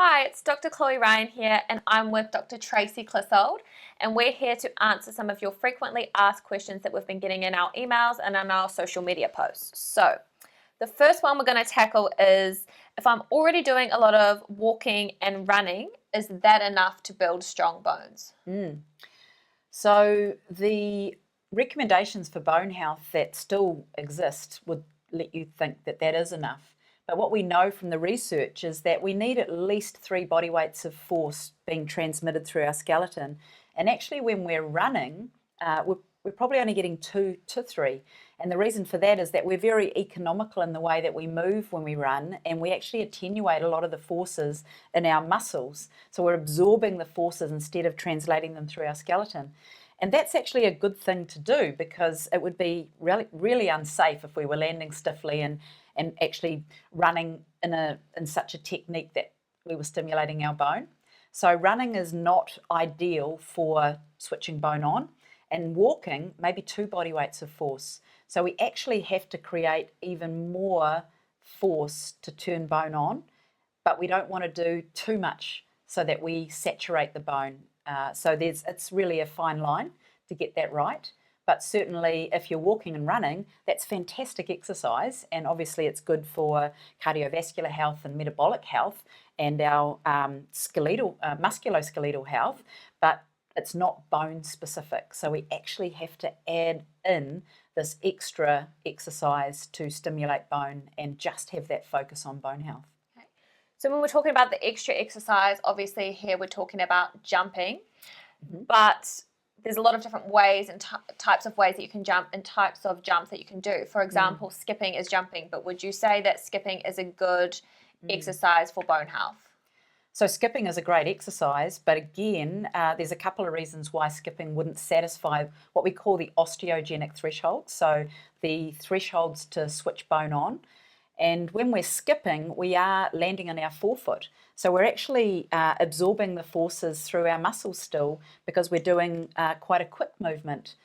Hi, it's Dr. Chloe Ryan here, and I'm with Dr. Tracey Clissold, and we're here to answer some of your frequently asked questions that we've been getting in our emails and on our social media posts. So, the first one we're going to tackle is, if I'm already doing a lot of walking and running, is that enough to build strong bones? So the recommendations for bone health that still exist would let you think that that is enough. But what we know from the research is that we need at least 3 body weights of force being transmitted through our skeleton. And actually, when we're running, we're probably only getting 2 to 3. And the reason for that is that we're very economical in the way that we move when we run, and we actually attenuate a lot of the forces in our muscles. So we're absorbing the forces instead of translating them through our skeleton. And that's actually a good thing to do, because it would be really, really unsafe if we were landing stiffly and actually running in such a technique that we were stimulating our bone. So running is not ideal for switching bone on, and walking maybe 2 body weights of force. So we actually have to create even more force to turn bone on, but we don't want to do too much so that we saturate the bone. So it's really a fine line to get that right. But certainly, if you're walking and running, that's fantastic exercise, and obviously it's good for cardiovascular health and metabolic health and our musculoskeletal health, but it's not bone specific. So we actually have to add in this extra exercise to stimulate bone and just have that focus on bone health. Okay. So when we're talking about the extra exercise, obviously here we're talking about jumping, but there's a lot of different ways and types of ways that you can jump and types of jumps that you can do. For example, skipping is jumping, but would you say that skipping is a good exercise for bone health? So skipping is a great exercise, but again, there's a couple of reasons why skipping wouldn't satisfy what we call the osteogenic threshold, so the thresholds to switch bone on. And when we're skipping, we are landing on our forefoot. So we're actually absorbing the forces through our muscles still, because we're doing quite a quick movement.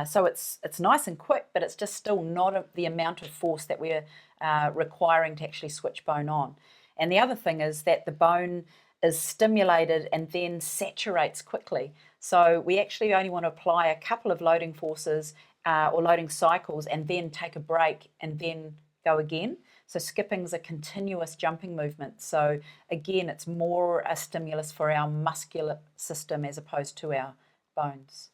So it's nice and quick, but it's just still not the amount of force that we're requiring to actually switch bone on. And the other thing is that the bone is stimulated and then saturates quickly. So we actually only want to apply a couple of loading forces or loading cycles and then take a break and then go again. So skipping is a continuous jumping movement. So again, it's more a stimulus for our muscular system as opposed to our bones.